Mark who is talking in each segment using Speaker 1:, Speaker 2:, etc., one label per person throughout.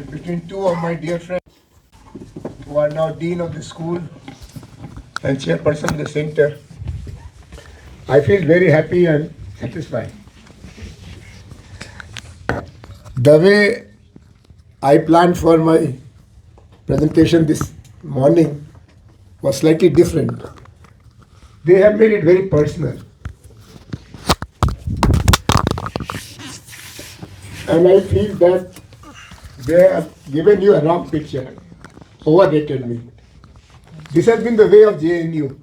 Speaker 1: between two of my dear friends who are now dean of the school and chairperson of the center. I feel very happy and satisfied. The way I planned for my presentation this morning was slightly different. They have made it very personal. And I feel that they have given you a wrong picture, overrated me. This has been the way of JNU,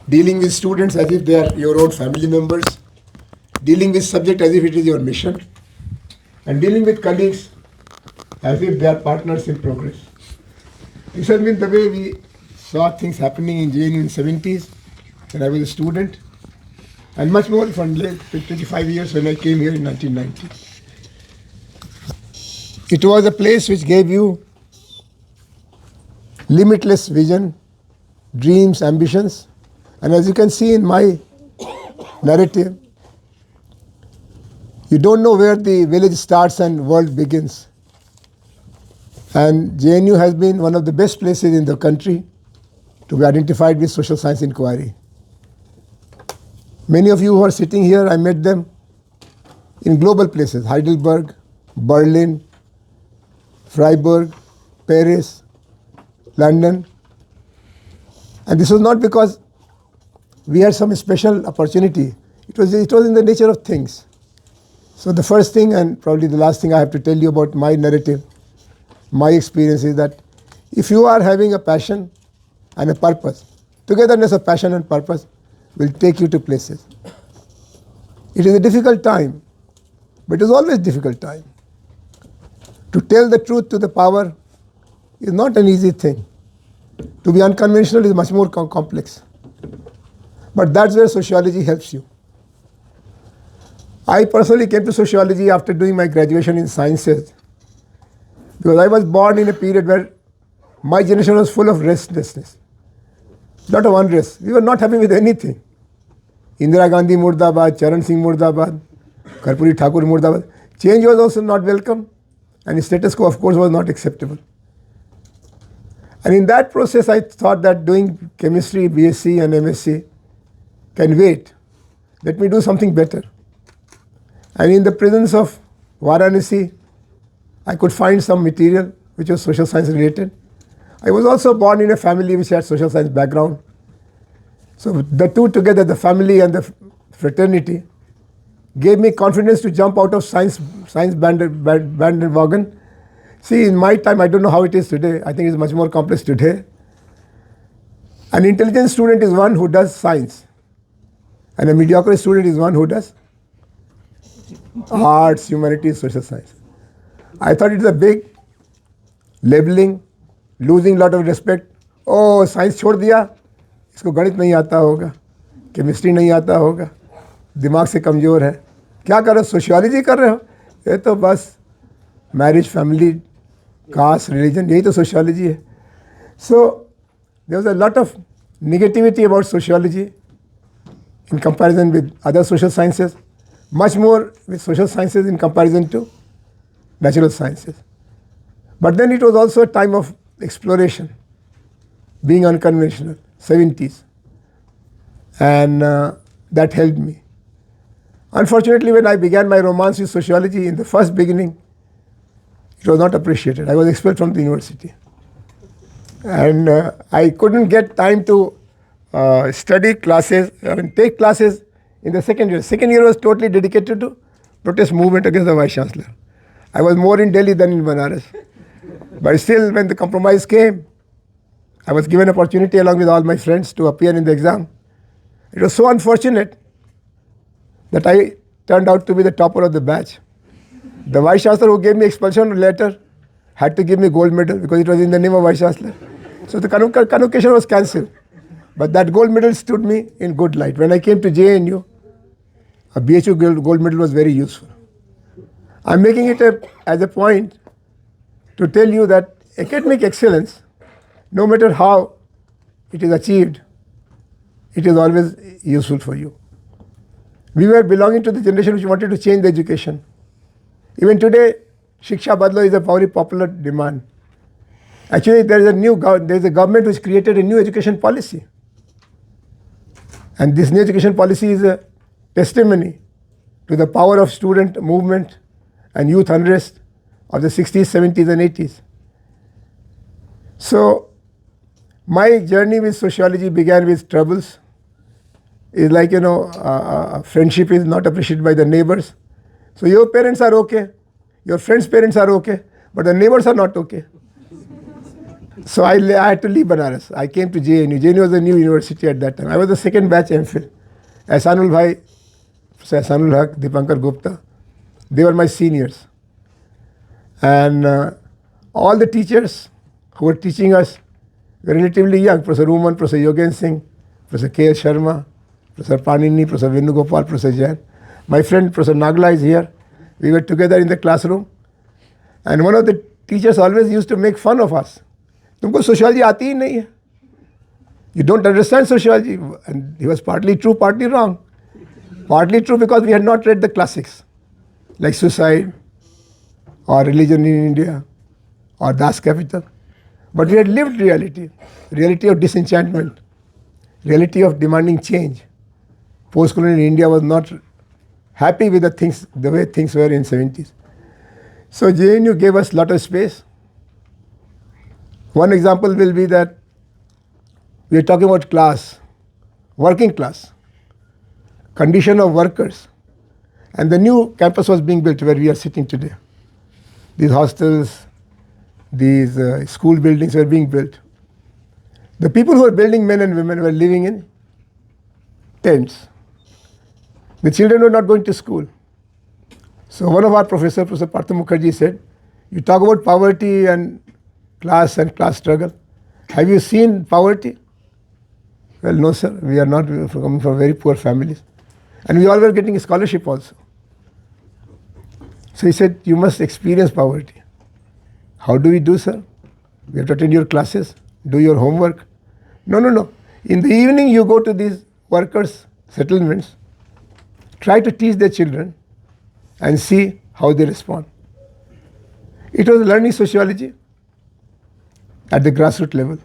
Speaker 1: dealing with students as if they are your own family members, dealing with subject as if it is your mission, and dealing with colleagues as if they are partners in progress. This has been the way we saw things happening in JNU in the 70s when I was a student, and much more from 25 years when I came here in 1990. It was a place which gave you limitless vision, dreams, ambitions, and as you can see in my narrative, you don't know where the village starts and world begins. And JNU has been one of the best places in the country to be identified with social science inquiry. Many of you who are sitting here, I met them in global places, Heidelberg, Berlin, Freiburg, Paris, London. And this was not because we had some special opportunity. It was in the nature of things. So the first thing and probably the last thing I have to tell you about my narrative, my experience is that if you are having a passion and a purpose, togetherness of passion and purpose will take you to places. It is a difficult time, but it is always a difficult time. To tell the truth to the power is not an easy thing. To be unconventional is much more complex. But that's where sociology helps you. I personally came to sociology after doing my graduation in sciences because I was born in a period where my generation was full of restlessness, lot of unrest. We were not happy with anything. Indira Gandhi Murdabad, Charan Singh Murdabad, Karpuri Thakur Murdabad. Change was also not welcome, and the status quo, of course, was not acceptable. And in that process, I thought that doing chemistry, BSc and MSc can wait. Let me do something better. And in the presence of Varanasi, I could find some material which was social science related. I was also born in a family which had social science background. So the two together, the family and the fraternity, gave me confidence to jump out of science bandwagon. See, in my time, I don't know how it is today. I think it's much more complex today. An intelligent student is one who does science, and a mediocre student is one who does arts, humanities, social science. I thought it's a big labeling, losing lot of respect. Oh, science छोड़ दिया, इसको गणित नहीं आता होगा, chemistry नहीं आता होगा, दिमाग से कमज़ोर है, क्या कर रहे हो, सोशियोलॉजी कर रहे हो, ये तो बस मैरिज, फैमिली, कास्ट, रिलीजन, यही तो सोशियोलॉजी है. So there was a lot of negativity about sociology in comparison with other social sciences, much more with social sciences in comparison to natural sciences. But then it was also a time of exploration, being unconventional, 70s, and that helped me. Unfortunately, when I began my romance with sociology in the first beginning, it was not appreciated. I was expelled from the university. And I couldn't get time to study classes, take classes in the second year. Second year was totally dedicated to protest movement against the Vice Chancellor. I was more in Delhi than in Banaras. But still, when the compromise came, I was given opportunity along with all my friends to appear in the exam. It was so unfortunate that I turned out to be the topper of the batch. The Vice Chancellor who gave me expulsion letter had to give me gold medal because it was in the name of Vice Chancellor. So the convocation was cancelled. But that gold medal stood me in good light. When I came to JNU, a BHU gold medal was very useful. I'm making it as a point to tell you that academic excellence, no matter how it is achieved, it is always useful for you. We were belonging to the generation which wanted to change the education. Even today, Shiksha Badlo is a very popular demand. Actually, there is a government which created a new education policy. And this new education policy is a testimony to the power of student movement and youth unrest of the 60s, 70s, and 80s. So, my journey with sociology began with troubles. It's like, friendship is not appreciated by the neighbors. So, your parents are okay, your friends' parents are okay, but the neighbors are not okay. So, I had to leave Banaras. I came to JNU. JNU was a new university at that time. I was the second batch MPhil. Ehsanul Bhai, Professor Ehsanul Haq, Dipankar Gupta, they were my seniors. And all the teachers who were teaching us were relatively young. Professor Ruman, Professor Yogen Singh, Professor K.L. Sharma, Professor Panini, Professor Venugopal, Professor Jain. My friend Professor Nagla is here. We were together in the classroom. And one of the teachers always used to make fun of us. तुमको sociology आती ही नहीं है. You don't understand sociology. And he was partly true, partly wrong. Partly true because we had not read the classics like Suicide or Religion in India or Das Kapital. But we had lived reality of disenchantment, reality of demanding change. Post-colonial India was not happy with the way things were in 70s. So JNU gave us a lot of space. One example will be that we are talking about class, working class, condition of workers. And the new campus was being built where we are sitting today. These hostels, these school buildings were being built. The people who were building, men and women, were living in tents. The children were not going to school. So one of our professors, Professor Partha Mukherjee, said, you talk about poverty and class struggle. Have you seen poverty? Well, no, sir. We are not coming from very poor families. And we all were getting a scholarship also. So he said, you must experience poverty. How do we do, sir? We have to attend your classes, do your homework. No. In the evening, you go to these workers' settlements, try to teach their children and see how they respond. It was learning sociology at the grassroots level.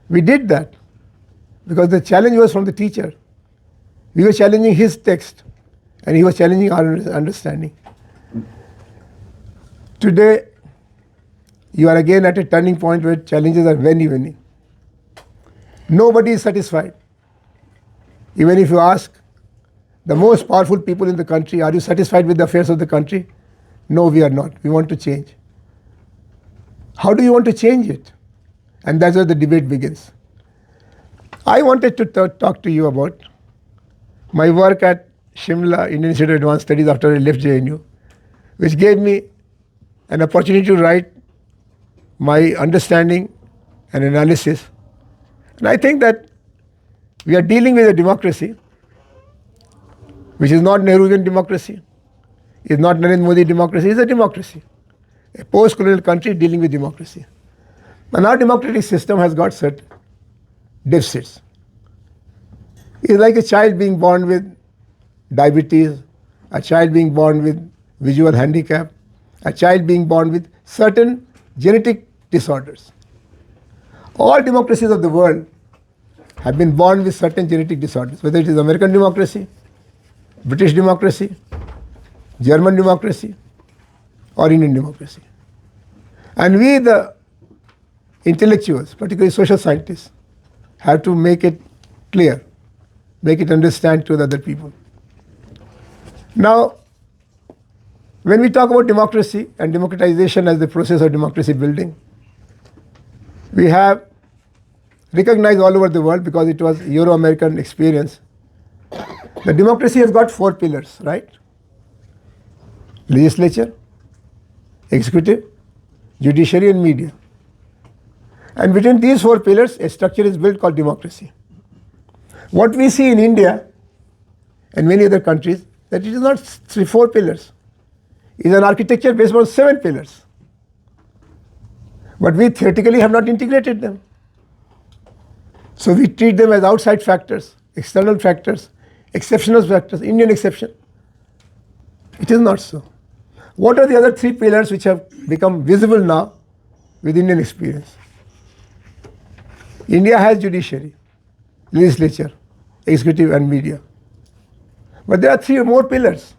Speaker 1: We did that because the challenge was from the teacher. We were challenging his text and he was challenging our understanding. Today, you are again at a turning point where challenges are many, many. Nobody is satisfied. Even if you ask the most powerful people in the country, are you satisfied with the affairs of the country? No, we are not. We want to change. How do you want to change it? And that's where the debate begins. I wanted to talk to you about my work at Shimla Indian Institute of Advanced Studies after I left JNU, which gave me an opportunity to write my understanding and analysis. And I think that we are dealing with a democracy which is not Nehruvian democracy, is not Narendra Modi democracy, is a democracy. A post-colonial country dealing with democracy. And our democratic system has got certain deficits. It's like a child being born with diabetes, a child being born with visual handicap, a child being born with certain genetic disorders. All democracies of the world have been born with certain genetic disorders, whether it is American democracy, British democracy, German democracy, or Indian democracy. And we, the intellectuals, particularly social scientists, have to make it clear, make it understand to the other people. Now, when we talk about democracy and democratization as the process of democracy building, we have recognized all over the world, because it was Euro-American experience, that democracy has got 4 pillars, right? Legislature, executive, judiciary, and media. And between these 4 pillars, a structure is built called democracy. What we see in India and many other countries, that it is not 4 pillars. It is an architecture based on 7 pillars. But we theoretically have not integrated them. So we treat them as outside factors, external factors, exceptional factors, Indian exception. It is not so. What are the other three pillars which have become visible now with Indian experience? India has judiciary, legislature, executive and media. But there are three more pillars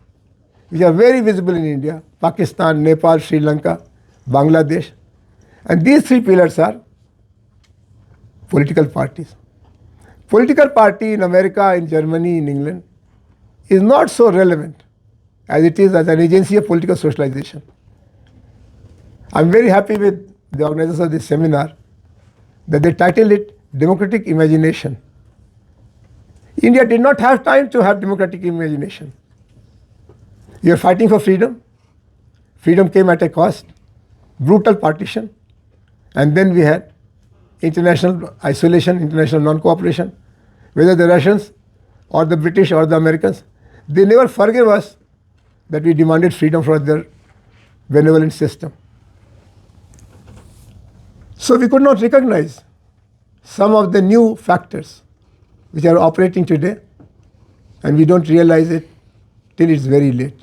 Speaker 1: which are very visible in India: Pakistan, Nepal, Sri Lanka, Bangladesh. And these three pillars are political parties. Political party in America, in Germany, in England is not so relevant as it is as an agency of political socialization. I'm very happy with the organizers of this seminar that they titled it Democratic Imagination. India did not have time to have democratic imagination. We are fighting for freedom. Freedom came at a cost, brutal partition, and then we had international isolation, international non-cooperation. Whether the Russians or the British or the Americans, they never forgave us that we demanded freedom from their benevolent system. So we could not recognize some of the new factors which are operating today, and we don't realize it till it's very late.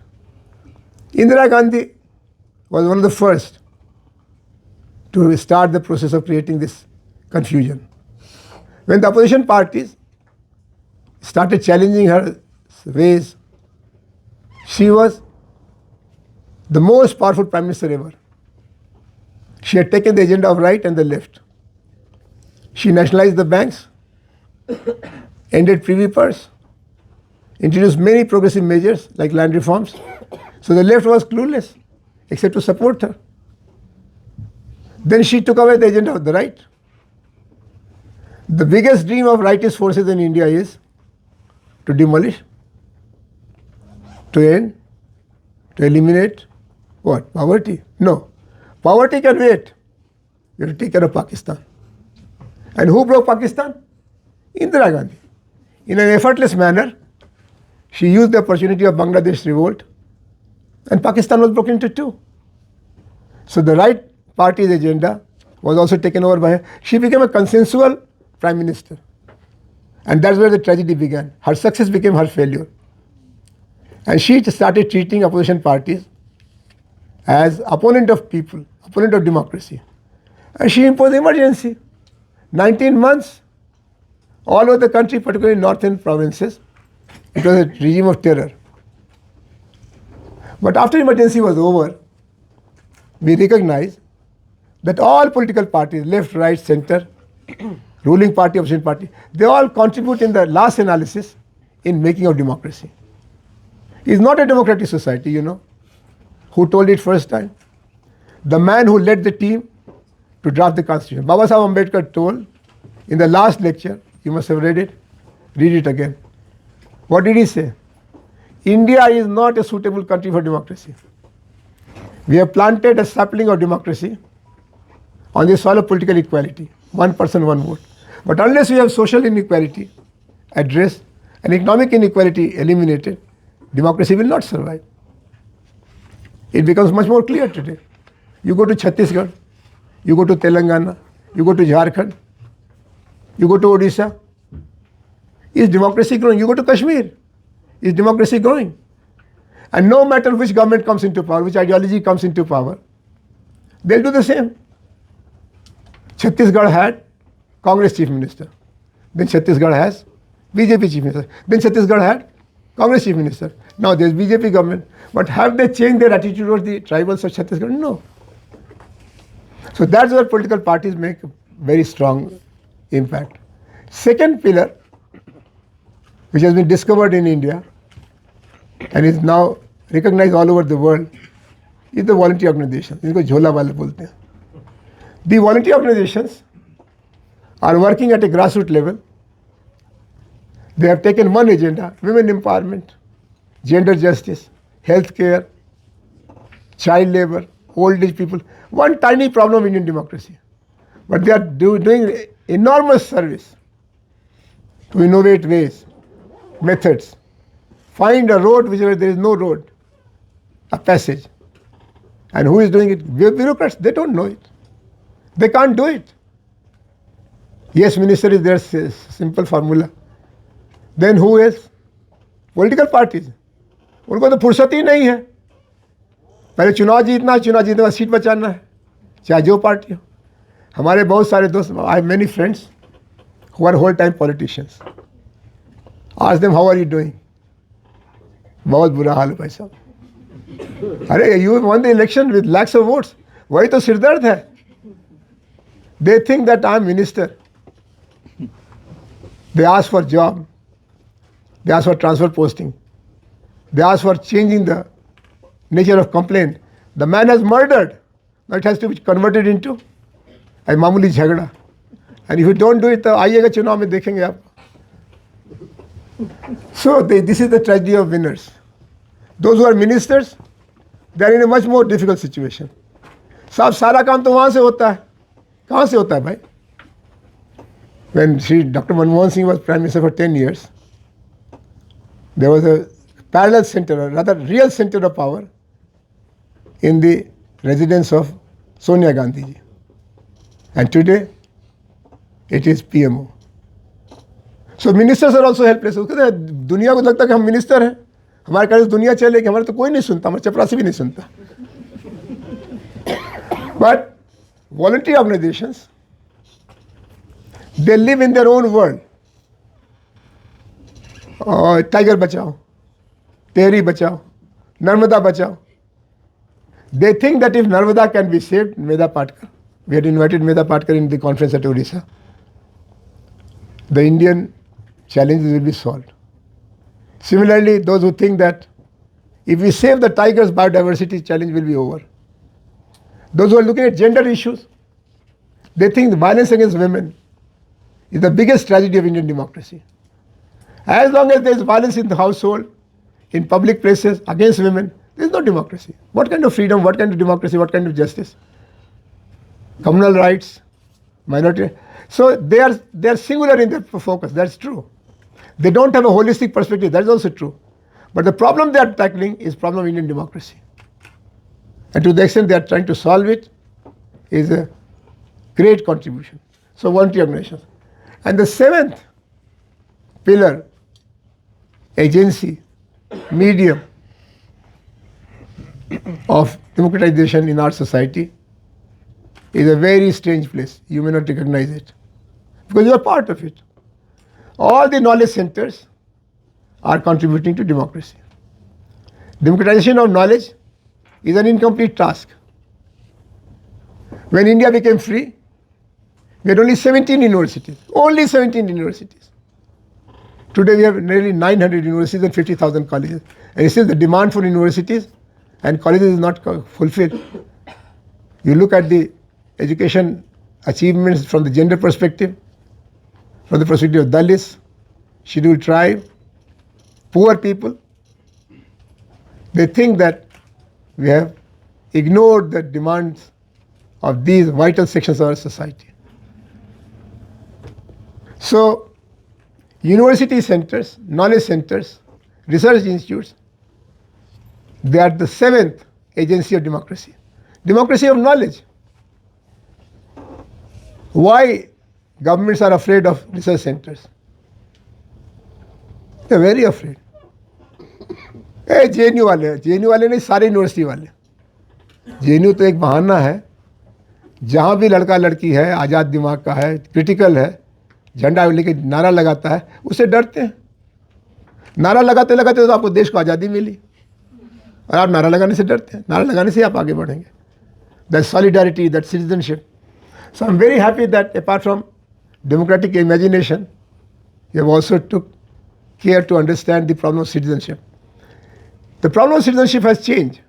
Speaker 1: Indira Gandhi was one of the first to start the process of creating this confusion. When the opposition parties started challenging her ways, she was the most powerful prime minister ever. She had taken the agenda of right and the left. She nationalized the banks, ended privy purse, introduced many progressive measures like land reforms. So the left was clueless except to support her. Then she took away the agenda of the right. The biggest dream of rightist forces in India is to demolish, to end, to eliminate what? Poverty? No. Poverty can wait. You have to take care of Pakistan. And who broke Pakistan? Indira Gandhi. In an effortless manner, she used the opportunity of Bangladesh revolt, and Pakistan was broken into two. So the right party's agenda was also taken over by her. She became a consensual prime minister. And that's where the tragedy began. Her success became her failure. And she started treating opposition parties as opponent of people, opponent of democracy. And she imposed emergency. 19 months, all over the country, particularly in northern provinces, it was a regime of terror. But after emergency was over, we recognized that all political parties, left, right, center, ruling party, opposition party, they all contribute in the last analysis in making of democracy. It's not a democratic society, you know. Who told it first time? The man who led the team to draft the constitution. Baba Sahib Ambedkar told in the last lecture, you must have read it again. What did he say? India is not a suitable country for democracy. We have planted a sapling of democracy on the soil of political equality, one person, one vote. But unless we have social inequality addressed and economic inequality eliminated, democracy will not survive. It becomes much more clear today. You go to Chhattisgarh, you go to Telangana, you go to Jharkhand, you go to Odisha. Is democracy growing? You go to Kashmir. Is democracy growing? And no matter which government comes into power, which ideology comes into power, they'll do the same. Chhattisgarh had Congress chief minister. Then Chhattisgarh has BJP chief minister. Then Chhattisgarh had Congress chief minister. Now there's BJP government. But have they changed their attitude towards the tribals of Chhattisgarh? No. So that's where political parties make a very strong impact. Second pillar, which has been discovered in India and is now recognized all over the world, is the voluntary organization. इनको झोला वाले बोलते हैं. The voluntary organizations are working at a grassroots level. They have taken one agenda: women empowerment, gender justice, healthcare, child labor, old age people. One tiny problem in Indian democracy. But they are doing enormous service to innovate ways, methods, find a road whichever there is no road, a passage. And who is doing it? Bureaucrats, they don't know it. They can't do it. Yes, minister is their simple formula. Then who else? Political parties. उनको तो फुर्सत ही नहीं है. पहले चुनाव जीतना है, seat बचाना है, चाहे जो पार्टी हो। हमारे बहुत सारे दोस्त, I have many friends who are whole time politicians. Ask them how are you doing, बहुत बुरा हाल है भाई साहब। अरे you won the election with lakhs of votes, वही तो सिरदर्द है। They think that I am minister, they ask for job, they ask for transfer posting, they ask for changing the nature of complaint. The man has murdered, now it has to be converted into a मामूली झगड़ा, and if you don't do it तो आइएगा चुनाव में देखेंगे आप। So this is the tragedy of winners. Those who are ministers, they are in a much more difficult situation. साहब सारा काम तो वहाँ से होता है, कहाँ से होता है भाई? When Dr. Manmohan Singh was Prime Minister for 10 years, there was a parallel center, or rather real center of power in the residence of Sonia Gandhi ji. And today, it is PMO. So ministers are also helpless. कहते हैं दुनिया को लगता है कि हम minister हैं, हमारे कारण दुनिया चलेगी, हमारे तो कोई नहीं सुनता, हमारे चपरासी भी नहीं सुनता। But voluntary organizations, they live in their own world. Tiger बचाओ, टेहरी बचाओ, नर्मदा बचाओ। They think that if Narmada can be saved, Medha Patkar, we had invited Medha Patkar in the conference at Odisha, the Indian challenges will be solved. Similarly, those who think that if we save the tigers, biodiversity challenge will be over. Those who are looking at gender issues, they think the violence against women is the biggest tragedy of Indian democracy. As long as there is violence in the household, in public places, against women, there is no democracy. What kind of freedom, what kind of democracy, what kind of justice? Communal rights, minority. So they are singular in their focus, that's true. They don't have a holistic perspective, that is also true. But the problem they are tackling is problem of Indian democracy. And to the extent they are trying to solve it is a great contribution. So voluntary organizations. And the seventh pillar, agency, medium of democratization in our society is a very strange place. You may not recognize it because you are part of it. All the knowledge centers are contributing to democracy. Democratization of knowledge is an incomplete task. When India became free, we had only 17 universities. Only 17 universities. Today we have nearly 900 universities and 50,000 colleges. And still the demand for universities and colleges is not fulfilled. You look at the education achievements from the gender perspective, from the perspective of Dalits, scheduled tribe, poor people. They think that we have ignored the demands of these vital sections of our society. So, university centers, knowledge centers, research institutes, they are the seventh agency of democracy. Democracy of knowledge. Why governments are afraid of research centers? They are very afraid. JNU वाले नहीं, सारे university वाले। JNU तो एक बहाना है, जहाँ भी लड़का लड़की है, आज़ाद दिमाग का है, क्रिटिकल है, झंडा लेके नारा लगाता है, उससे डरते हैं। नारा लगाते लगाते तो आपको देश को आज़ादी मिली और आप नारा लगाने से डरते हैं। नारा लगाने से आप आगे बढ़ेंगे। That solidarity, that citizenship. So I'm very happy that apart from democratic imagination, you have also took care to understand the problem of citizenship. The problem of citizenship has changed.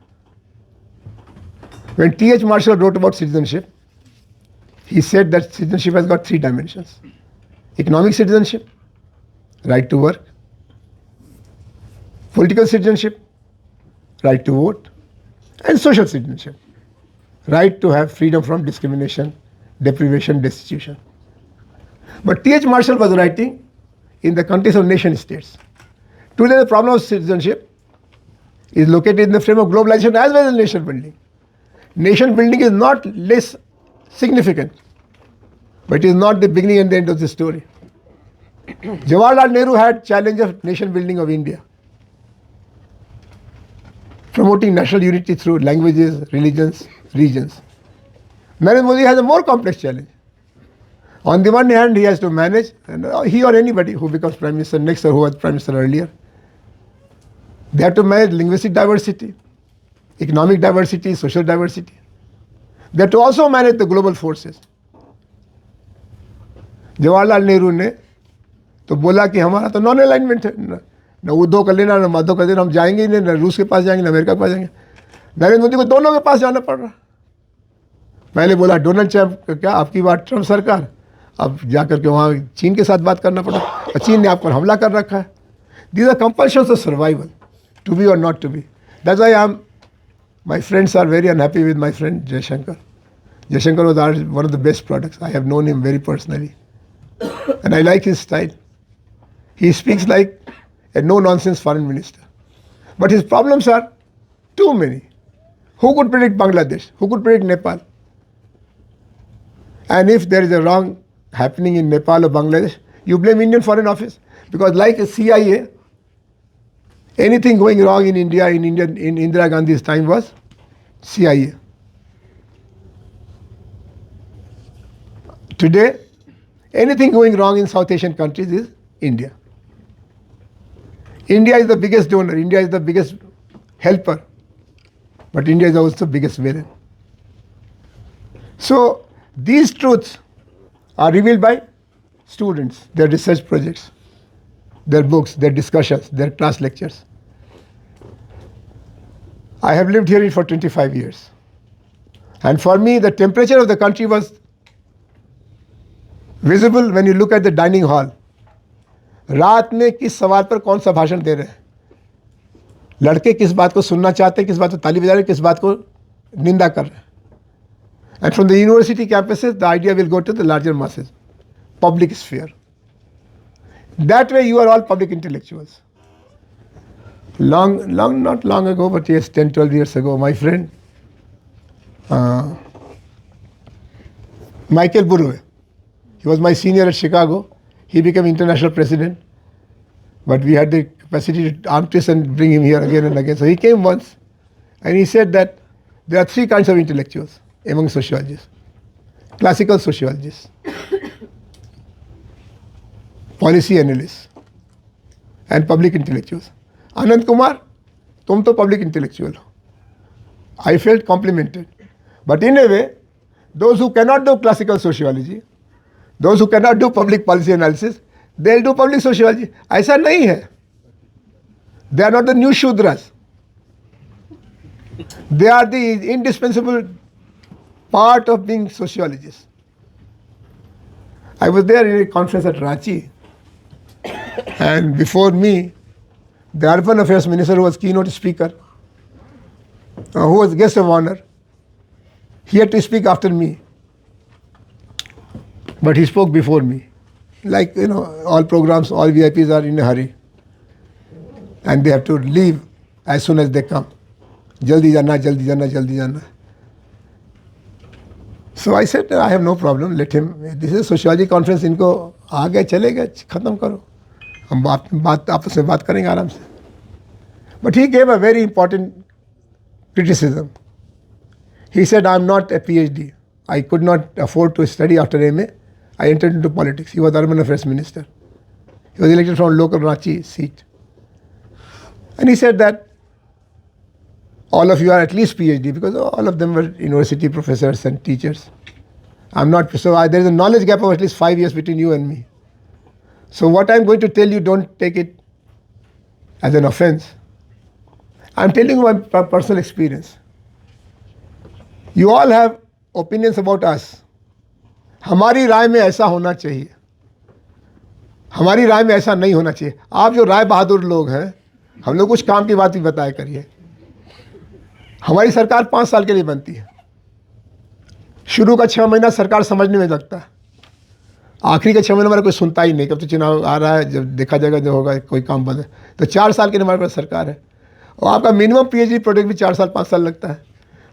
Speaker 1: When T.H. Marshall wrote about citizenship, he said that citizenship has got three dimensions. Economic citizenship, right to work. Political citizenship, right to vote. And social citizenship, right to have freedom from discrimination, deprivation, destitution. But T.H. Marshall was writing in the context of nation states. Today the problem of citizenship is located in the frame of globalization as well as nation building. Nation building is not less significant, but it is not the beginning and the end of the story. Jawaharlal Nehru had challenge of nation building of India. promoting national unity through languages, religions, regions. Narendra Modi has a more complex challenge. On the one hand, he has to manage, and he or anybody who becomes Prime Minister next or who was Prime Minister earlier, they have to manage linguistic diversity, economic diversity, social diversity. They have to also manage the global forces. Jawaharlal Nehru ने तो बोला कि हमारा तो non alignment है, न उद्धव कर लेना, न माधव कर देना, हम जाएंगे ही नहीं, न रूस के पास जाएंगे, न अमेरिका के पास जाएंगे। नरेंद्र मोदी को दोनों के पास जाना पड़ रहा। पहले बोला डोनाल्ड ट्रंप क्या आपकी बात ट्रंप सरकार, अब जाकर के वहाँ चीन के साथ बात करना पड़ा, और चीन ने आप पर हमला कर रखा है। These are compulsions of survival, to be और not to be. That's why my friends are very unhappy with my friend Jaishankar. Jaishankar was one of the best products. I have known him very personally. And I like his style. He speaks like a no-nonsense foreign minister. But his problems are too many. Who could predict Bangladesh? Who could predict Nepal? And if there is a wrong happening in Nepal or Bangladesh, you blame Indian Foreign Office. Because like a CIA, anything going wrong in India in Indira Gandhi's time was CIA. Today, anything going wrong in South Asian countries is India. India is the biggest donor, India is the biggest helper, but India is also the biggest villain. So these truths are revealed by students, their research projects, their books, their discussions, their class lectures. I have lived here for 25 years. And for me, the temperature of the country was visible when you look at the dining hall. रात में किस सवाल पर कौन सा भाषण दे रहे हैं, लड़के किस बात को सुनना चाहते हैं, किस बात को ताली बजा रहे हैं, किस बात को निंदा कर रहे हैं. And from the university campuses, the idea will go to the larger masses, public sphere. That way you are all public intellectuals. Not long ago, but yes, 10, 12 years ago, my friend, Michael Burwe, he was my senior at Chicago. He became international president, but we had the capacity to arm twist and bring him here again and again. So he came once, and he said that there are three kinds of intellectuals among sociologists. Classical sociologists, policy analysts, and public intellectuals. Anand Kumar, तुम तो public intellectual हो. I felt complimented. But in a way, those who cannot do classical sociology, those who cannot do public policy analysis, they'll do public sociology. ऐसा नहीं है. They are not the new Shudras. They are the indispensable part of being sociologists. I was there in a conference at Ranchi, and before me, the Urban Affairs Minister, who was keynote speaker, who was guest of honor, he had to speak after me. But he spoke before me. Like, all programs, all VIPs are in a hurry. And they have to leave as soon as they come. Jaldi jana, jaldi jana, jaldi jana. So I said, I have no problem, let him. This is a sociology conference, इनको आ गए चले गए, खत्म करो. हम आपस में बात करेंगे आराम से. But he gave a very important criticism. He said, I am not a PhD. I could not afford to study after MA. I entered into politics. He was Urban Affairs Minister. He was elected from local Ranchi seat. And he said that all of you are at least PhD, because all of them were university professors and teachers. I'm not, so there is a knowledge gap of at least 5 years between you and me. So what I'm going to tell you, don't take it as an offense. I'm telling you my personal experience. You all have opinions about us. हमारी राय में ऐसा होना चाहिए, हमारी राय में ऐसा नहीं होना चाहिए. आप जो राय बहादुर लोग हैं, हम लोग कुछ काम की बात भी बताया करिए. हमारी सरकार 5 साल के लिए बनती है. शुरू का 6 महीना सरकार समझने में लगता है, आखिरी के 6 महीने हमारा कोई सुनता ही नहीं. कब तो चुनाव आ रहा है, जब देखा जाएगा जो होगा, कोई काम बंद है. तो 4 साल के लिए हमारे पास सरकार है, और आपका मिनिमम PhD प्रोजेक्ट भी 4 साल 5 साल लगता है.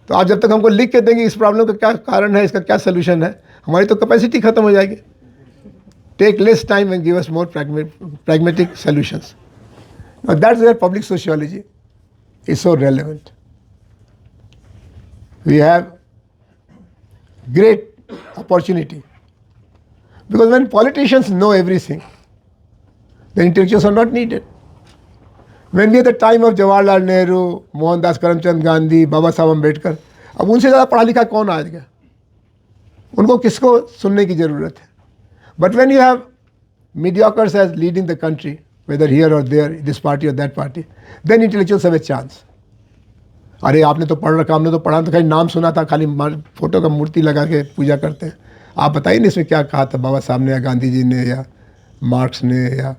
Speaker 1: तो आप जब तक हमको लिख के देंगे इस प्रॉब्लम का क्या कारण है, इसका क्या सोल्यूशन है, हमारी तो कैपेसिटी खत्म हो जाएगी. Take less time and give us more pragmatic solutions. Now that's where public sociology is so relevant. We have great opportunity. Because when politicians know everything, the intellectuals are not needed. When we at the time of Jawaharlal Nehru, Mohandas Karamchand Gandhi, Baba Saheb Ambedkar, अब उनसे ज़्यादा पढ़ा लिखा कौन आ गया? उनको किसको सुनने की ज़रूरत है? But when you have mediocres as leading the country, whether here or there, this party or that party, then intellectuals have a chance. अरे आपने तो पढ़ रखा, हमने तो पढ़ा तो खाली नाम सुना था, खाली फोटो का मूर्ति लगा के पूजा करते हैं. आप बताइए ना इसमें क्या कहा था बाबा साहब ने या गांधी जी ने या मार्क्स ने या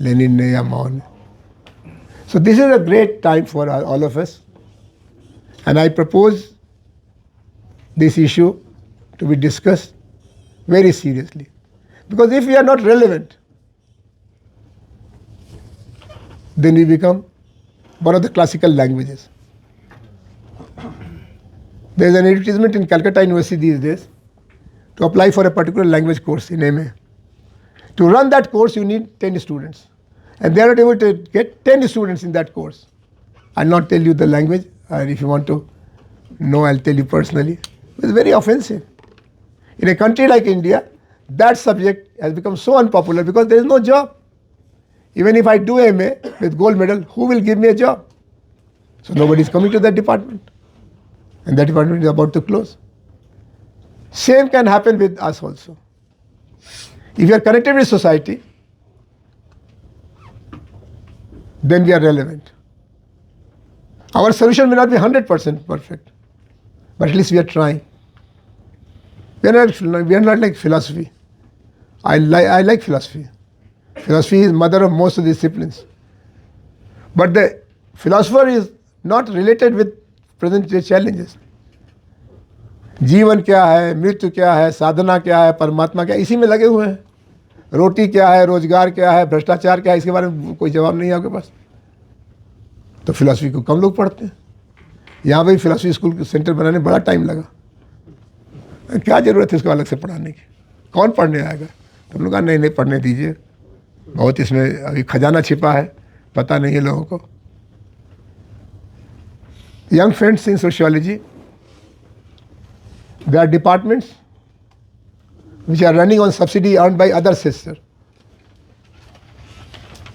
Speaker 1: लेनिन ने या माओ ने. So this is a great time for all of us, and I propose this issue to be discussed very seriously. Because if we are not relevant, then we become one of the classical languages. There is an advertisement in Calcutta University these days to apply for a particular language course in MA. To run that course, you need 10 students. And they are not able to get 10 students in that course. I'll not tell you the language, and if you want to know, I'll tell you personally. It's very offensive. In a country like India, that subject has become so unpopular because there is no job. Even if I do MA with gold medal, who will give me a job? So nobody is coming to that department. And that department is about to close. Same can happen with us also. If you are connected with society, then we are relevant. Our solution may not be 100% perfect, but at least we are trying. We are not like philosophy. I like philosophy. Philosophy is mother of most of the disciplines. But the philosopher is not related with present day challenges. जीवन क्या है, मृत्यु क्या है, साधना क्या है, परमात्मा क्या है, इसी में लगे हुए हैं. रोटी क्या है, रोजगार क्या है, भ्रष्टाचार क्या है, इसके बारे में कोई जवाब नहीं है आपके पास. तो फिलॉसफी को कम लोग पढ़ते हैं. यहाँ पे फिलॉसफी स्कूल सेंटर बनाने बड़ा टाइम लगा. क्या ज़रूरत है इसको अलग से पढ़ाने की? कौन पढ़ने आएगा? तो हम लोग कहा नहीं पढ़ने दीजिए, बहुत इसमें अभी खजाना छिपा है, पता नहीं है लोगों को. Young friends in sociology, there are departments which are running on subsidy earned by other sisters.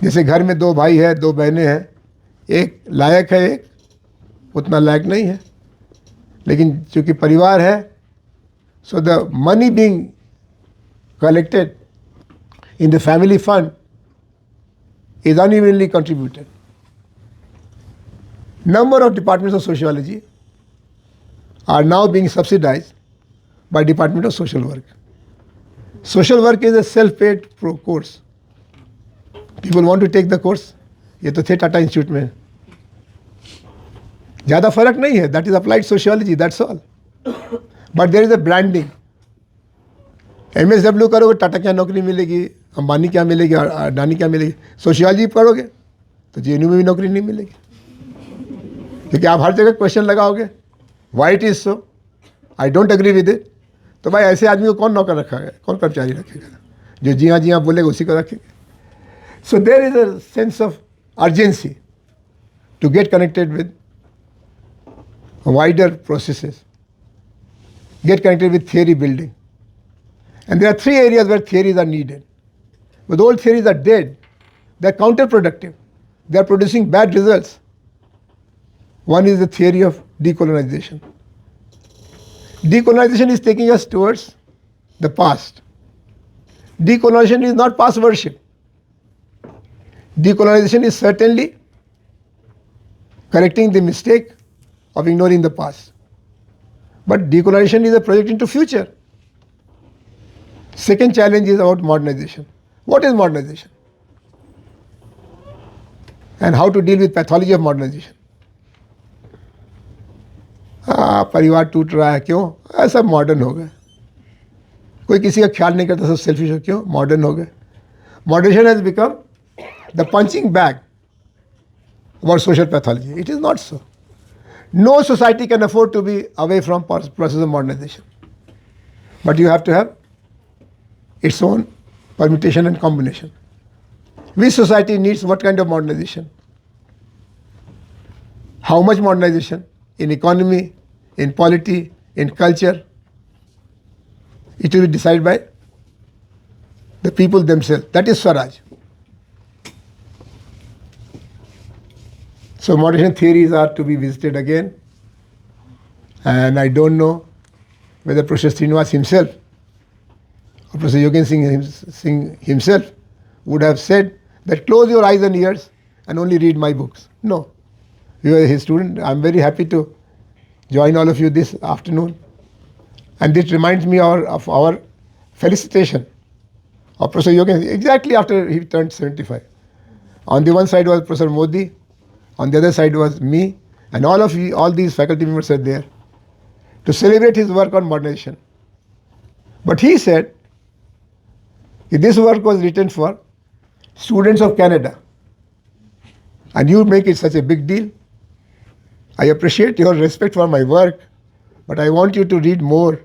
Speaker 1: जैसे घर में 2 भाई है, 2 बहनें हैं, एक लायक है, एक उतना लायक नहीं है, लेकिन चूँकि परिवार है, so the money being collected in the family fund is unevenly contributed. Number of departments of sociology are now being subsidized by Department of Social Work. Social work is a self-paid course. People want to take the course. ये तो थे Tata institute में. ज़्यादा फर्क नहीं है. That is applied sociology. That's all. But there is a branding. MSW करोगे टाटा क्या नौकरी मिलेगी, अंबानी क्या मिलेगी, अडानी क्या मिलेगी. सोशियोलॉजी पढ़ोगे तो JNU में भी नौकरी नहीं मिलेगी, क्योंकि आप हर जगह क्वेश्चन लगाओगे. Why it is so? I don't agree with it. तो भाई ऐसे आदमी को कौन नौकर रखा है, कौन कर्मचारी रखेगा? जो जी हाँ बोलेगा उसी को रखेंगे. So there is a sense of urgency to get connected with wider processes, get connected with theory building. And there are 3 areas where theories are needed. But all theories are dead. They are counterproductive. They are producing bad results. One is the theory of decolonization. Decolonization is taking us towards the past. Decolonization is not past worship. Decolonization is certainly correcting the mistake of ignoring the past. But decolonization is a project into future. Second challenge is about modernization. What is modernization? And how to deal with pathology of modernization. परिवार टूट रहा है, क्यों? ऐसा modern हो गए. कोई किसी का ख्याल नहीं करता, सब सेल्फिश हो, क्यों? मॉडर्न हो गए. Modernisation has become the punching bag about social pathology. It is not so. No society can afford to be away from process of modernization. But you have to have its own permutation and combination. Which society needs what kind of modernization? How much modernization? In economy, in polity, in culture? It will be decided by the people themselves. That is Swaraj. So modernization theories are to be visited again. And I don't know whether Professor Srinivas himself or Professor Yogen Singh himself would have said that close your eyes and ears and only read my books. No. You are his student. I'm very happy to join all of you this afternoon. And this reminds me of our felicitation of Professor Yogen exactly after he turned 75. On the one side was Professor Modi, on the other side was me, and all of you, all these faculty members are there to celebrate his work on modernization. But he said this work was written for students of Canada, and you make it such a big deal. I appreciate your respect for my work, but I want you to read more,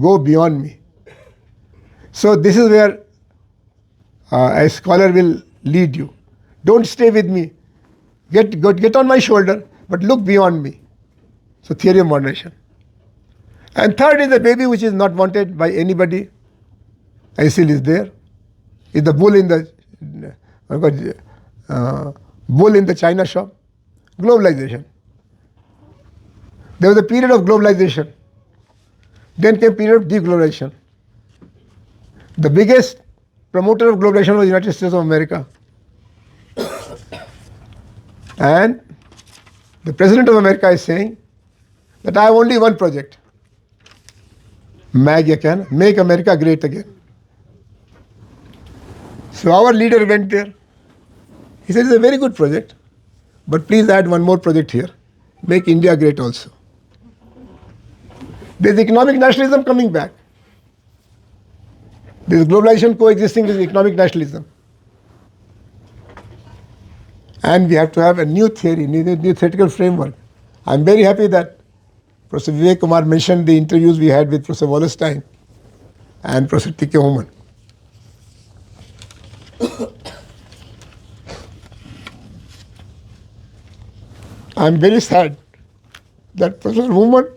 Speaker 1: go beyond me. So this is where a scholar will lead you. Don't stay with me. Get on my shoulder, but look beyond me. So theory of modernization. And third is the baby which is not wanted by anybody and still is there. Is the bull in the China shop. Globalization. There was a period of globalization. Then came a period of deglobalization. The biggest promoter of globalization was the United States of America. And the President of America is saying that I have only one project. Make America great again. So our leader went there. He said, it's a very good project, but please add one more project here. Make India great also. There's economic nationalism coming back. There's globalization coexisting with economic nationalism. And we have to have a new theory, new theoretical framework. I'm very happy that Professor Vivek Kumar mentioned the interviews we had with Professor Wallerstein and Professor T.K. Homan. I'm very sad that Professor Homan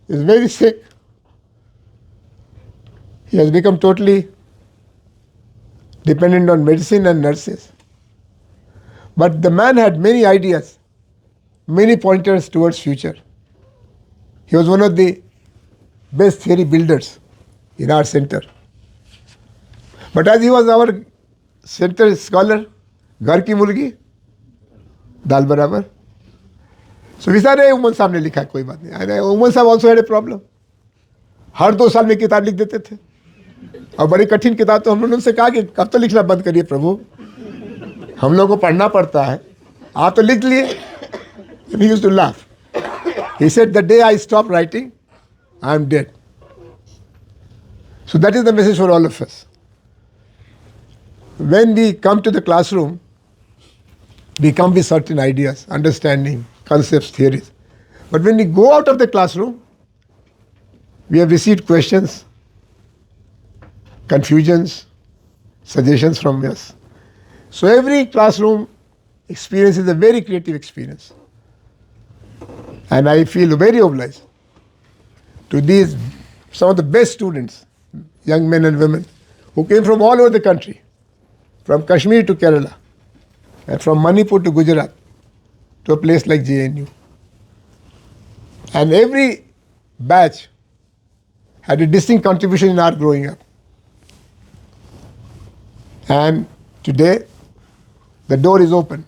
Speaker 1: is very sick. He has become totally dependent on medicine and nurses. But the man had many ideas, many pointers towards future. He was one of the best theory builders in our center. But as he was our center scholar, घर की मुर्गी दाल बराबर. So we said, उमन साहब ने लिखा है कोई बात नहीं. उमन साहब also had a problem. हर 2 साल में किताब लिख देते थे. और बड़ी कठिन किताब तो हम लोगों ने उनसे कहा कि कब तो लिखना बंद करिए प्रभु, हम लोगों को पढ़ना पड़ता है, आप तो लिख लिए. And he used to laugh. He said, the day I stop writing, I am dead. So that is the message for all of us. When we come to the classroom, we come with certain ideas, understanding, concepts, theories. But when we go out of the classroom, we have received questions, confusions, suggestions from us. So every classroom experience is a very creative experience. And I feel very obliged to these, some of the best students, young men and women, who came from all over the country, from Kashmir to Kerala, and from Manipur to Gujarat, to a place like JNU. And every batch had a distinct contribution in our growing up. And today, the door is open.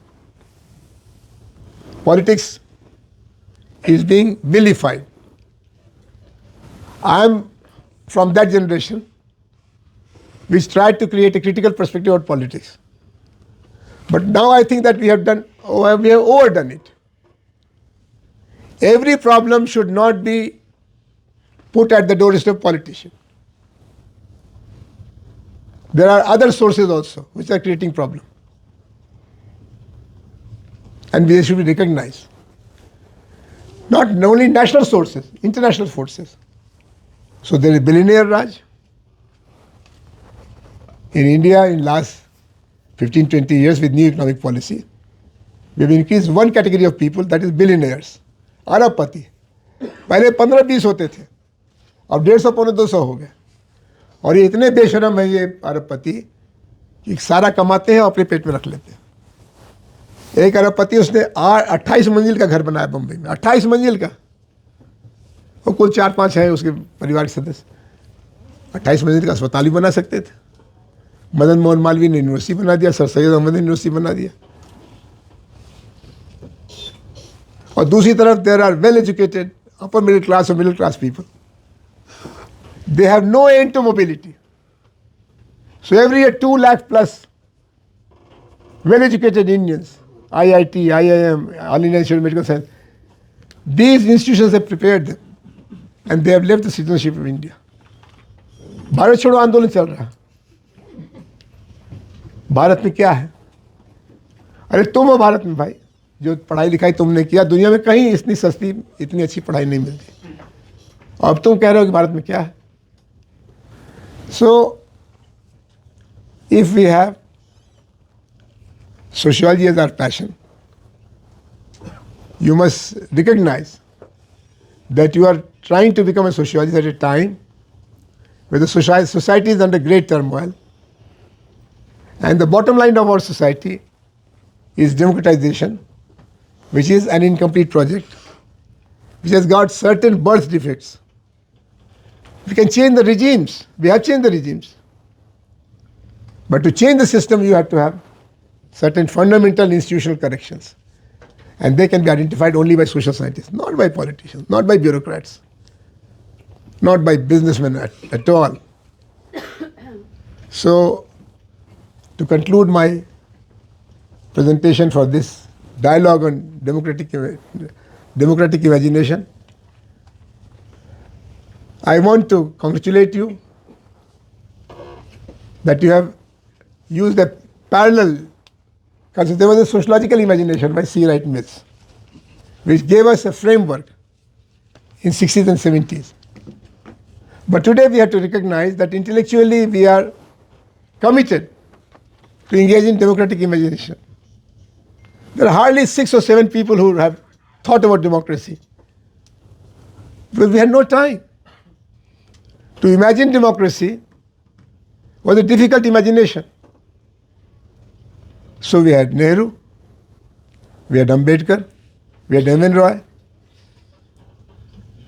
Speaker 1: Politics is being vilified. I am from that generation which tried to create a critical perspective on politics. But now I think that we have overdone it. Every problem should not be put at the doorstep of politician. There are other sources also which are creating problem. And they should be recognized. Not only national sources, international forces. So there is billionaire Raj. In India in last 15-20 years with new economic policy, we have increase one category of people, that is billionaires, अरबपति। पहले 15-20 होते थे, अब 150 पौने 200 हो गए। और ये इतने बेशरम है ये अरबपति कि सारा कमाते हैं और अपने पेट में रख लेते हैं। एक अरबपति, उसने 28 मंजिल का घर बनाया बम्बई में, 28 मंजिल का। वो कुल 4-5 है उसके परिवार के सदस्य। 28 मंजिल का अस्पताल भी बना सकते थे। मदन मोहन मालवीय ने यूनिवर्सिटी बना दिया, सर सैयद अहमद ने यूनिवर्सिटी बना दिया। और दूसरी तरफ there are well educated upper middle class और middle class people, they have no end to mobility. So every year 2 lakh plus well educated Indians, IIT, IIM, All India Institute of Medical Science, these institutions have prepared them and they have left the citizenship of India. Bharat छोड़ो आंदोलन चल रहा है। भारत में क्या है? अरे तुम हो भारत में भाई, जो पढ़ाई लिखाई तुमने किया, दुनिया में कहीं इतनी सस्ती इतनी अच्छी पढ़ाई नहीं मिलती। अब तुम कह रहे हो कि भारत में क्या है? So, if we have sociology as our passion, you must recognize that you are trying to become a sociologist at a time where the society is under great turmoil, and the bottom line of our society is democratization, which is an incomplete project, which has got certain birth defects. We can change the regimes. We have changed the regimes. But to change the system, you have to have certain fundamental institutional corrections. And they can be identified only by social scientists, not by politicians, not by bureaucrats, not by businessmen at all. So, to conclude my presentation for this dialogue on democratic imagination, I want to congratulate you that you have used a parallel concept. There was a sociological imagination by C. Wright Mills, which gave us a framework in 60s and 70s. But today we have to recognize that intellectually we are committed to engage in democratic imagination. There are hardly 6 or 7 people who have thought about democracy, because we had no time. To imagine democracy was a difficult imagination. So we had Nehru, we had Ambedkar, we had M. N. Roy,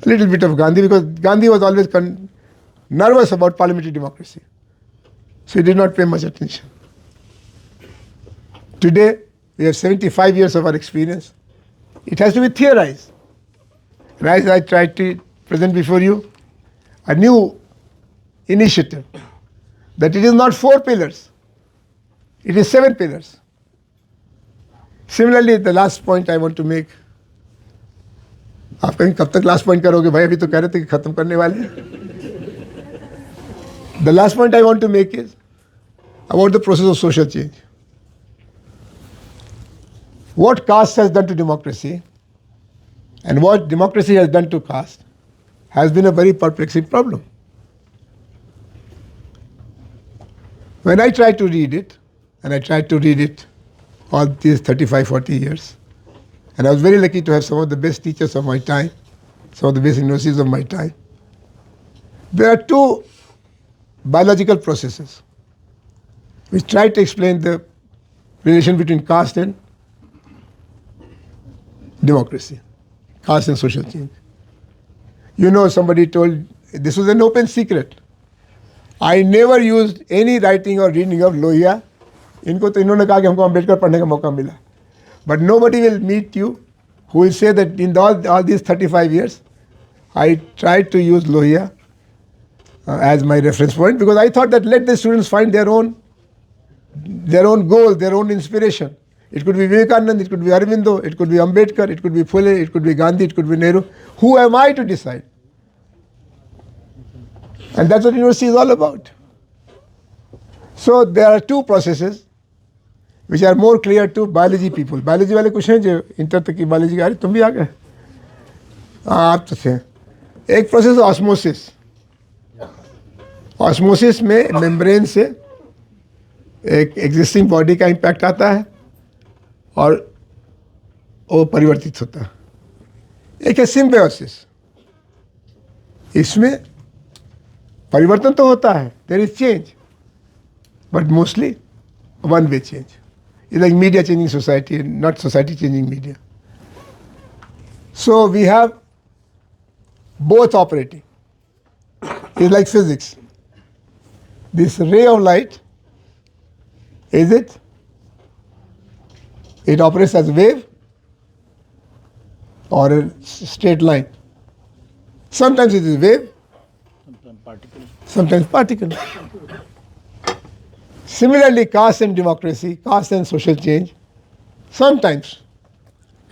Speaker 1: a little bit of Gandhi, because Gandhi was always nervous about parliamentary democracy. So he did not pay much attention. Today, we have 75 years of our experience. It has to be theorized. And as I tried to present before you, a new initiative, that it is not 4 pillars, it is 7 pillars. Similarly, the last point I want to make, आप कहीं कब तक last point करोगे भाई, अभी तो कह रहे थे कि खत्म करने वाले हैं। The last point I want to make is about the process of social change. What caste has done to democracy and what democracy has done to caste has been a very perplexing problem. When I tried to read it, and I tried to read it all these 35-40 years, and I was very lucky to have some of the best teachers of my time, some of the best universities of my time, there are 2 biological processes which try to explain the relation between caste and democracy, caste and social change. You know, somebody told, this was an open secret. I never used any writing or reading of Lohia. इनको तो इन्होंने कहा कि हमको अम्बेडकर पढ़ने का मौका मिला. But nobody will meet you who will say that in all these 35 years, I tried to use Lohia as my reference point, because I thought that let the students find their own goal, their own inspiration. It could be Vivekanand, it could be Aurobindo, it could be Ambedkar, it could be Phule, it could be Gandhi, it could be Nehru. Who am I to decide? And that's what university is all about. So there are 2 processes which are more clear to biology people. Biology वाले कुछ हैं जो inter तक की biology आ रही, तुम भी आ गए? आप तो थे. एक प्रोसेस ऑस्मोसिस. ऑस्मोसिस में मेम्ब्रेन से एक एग्जिस्टिंग बॉडी का इम्पैक्ट आता है और वो परिवर्तित होता है। एक है सिम्बायोसिस, इसमें परिवर्तन तो होता है, there is change, but mostly one way change. It's like media changing society, not society changing media. So we have both operating. It's like physics. This ray of light, is it? It operates as a wave or a straight line. Sometimes it is wave, sometimes particle. Similarly, caste and democracy, caste and social change, sometimes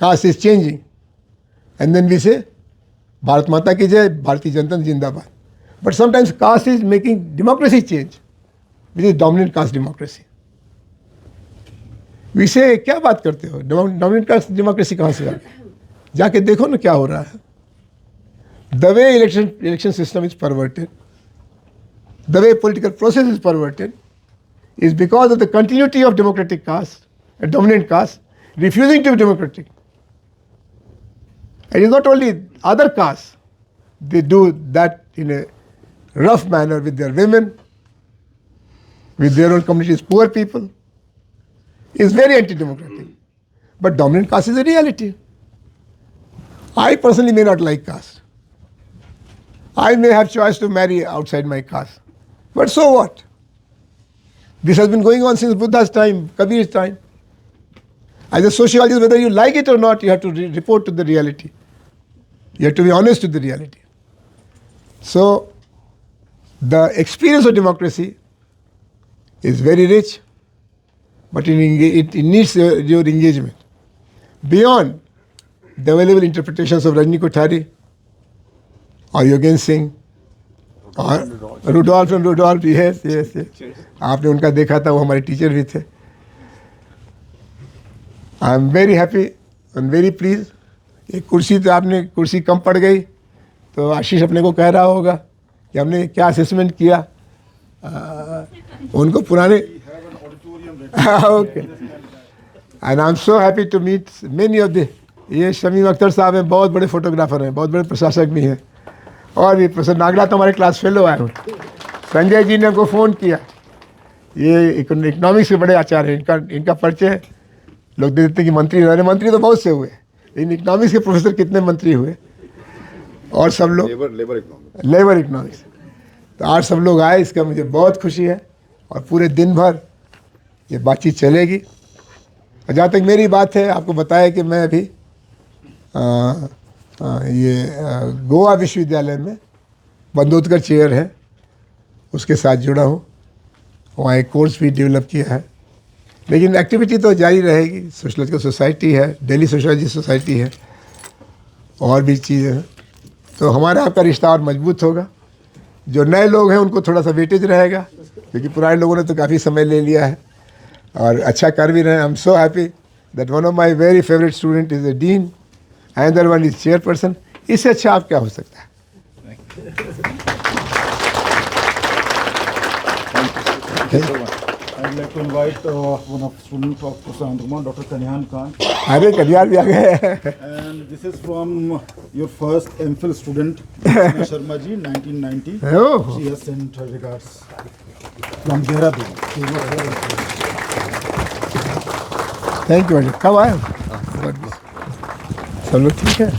Speaker 1: caste is changing and then we say Bharat माता की जय, भारतीय जनता जिंदाबाद। But sometimes caste is making democracy change, which is dominant caste democracy. विषय क्या बात करते हो, डोमिनेंट कास्ट डेमोक्रेसी कहाँ से आ गई? जाके देखो ना क्या हो रहा है। The way election system is perverted, the way political process is perverted, is because of the continuity of democratic caste, dominant caste refusing to be democratic. And it's not only other castes, they do that in a rough manner with their women, with their own communities, poor people. It's very anti-democratic. But dominant caste is a reality. I personally may not like caste. I may have choice to marry outside my caste. But so what? This has been going on since Buddha's time, Kabir's time. As a sociologist, whether you like it or not, you have to report to the reality. You have to be honest with the reality. So, the experience of democracy is very rich, but it needs your engagement. Beyond the available interpretations of Rajni Kothari or Yogen Singh or Rudolph and Rudolph, yes. आपने उनका देखा था, वो हमारे teacher भी थे। I am very happy and very pleased। एक कुर्सी तो आपने कुर्सी कम पड़ गई, तो आशीष अपने को कह रहा होगा कि हमने क्या असेसमेंट किया। उनको पुराने okay, and I am so happy to meet many of the, ये शमीम अख्तर साहब हैं, बहुत बड़े फोटोग्राफर हैं, बहुत बड़े प्रशासक भी हैं, और भी प्रोफेसर नागला तो हमारे क्लास फेलो आए हुए। संजय जी ने हमको फ़ोन किया, ये इकोनॉमिक्स के बड़े आचार्य हैं, इनका परिचय लोग दे देते कि मंत्री रहे, मंत्री तो बहुत से हुए, इन इकोनॉमिक्स के प्रोफेसर कितने मंत्री हुए, और सब लोग लेबर इकोनॉमिक्स। तो आज सब लोग आए, इसका मुझे बहुत खुशी है, और पूरे दिन भर ये बातचीत चलेगी। और जहाँ तक मेरी बात है, आपको बताया कि मैं अभी गोवा विश्वविद्यालय में बंदोदकर चेयर है, उसके साथ जुड़ा हूँ, वहाँ एक कोर्स भी डेवलप किया है। लेकिन एक्टिविटी तो जारी रहेगी। सोशलॉजिकल सोसाइटी है, दिल्ली सोशलॉजी सोसाइटी है, और भी चीज़ें हैं। तो हमारा आपका रिश्ता और मजबूत होगा। जो नए लोग हैं उनको थोड़ा सा वेटेज रहेगा, क्योंकि पुराने लोगों ने तो काफ़ी समय ले लिया है और अच्छा कर भी रहे हैं। आई am so happy that one of my very favourite student is a dean, another one is chairperson. इससे अच्छा आप क्या हो सकता है?
Speaker 2: I'd like to invite one of students of Prof Anand kumar, Dr. Kanyan Khan.
Speaker 1: अरे कल्याण भी आ गए।
Speaker 2: And this is from your first MPhil student, Sharma ji, 1990.
Speaker 1: Oh.
Speaker 2: She has sent her regards from Dehradun.
Speaker 1: Thank you. कब आए? सब लोग ठीक है?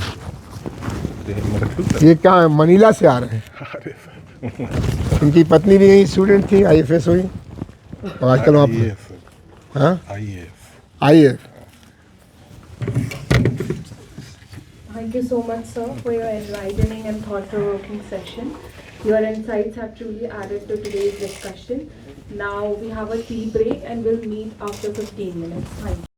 Speaker 1: ये क्या मनीला से आ रहे हैं? उनकी पत्नी भी यही स्टूडेंट थी, IFS हुई, और आजकल वहाँ हाँ IAF।
Speaker 3: Thank you so much, sir, for your enlightening and thought-provoking session. Your insights have truly added to today's discussion. Now we have a tea break and we'll meet after 15 minutes. Thank you.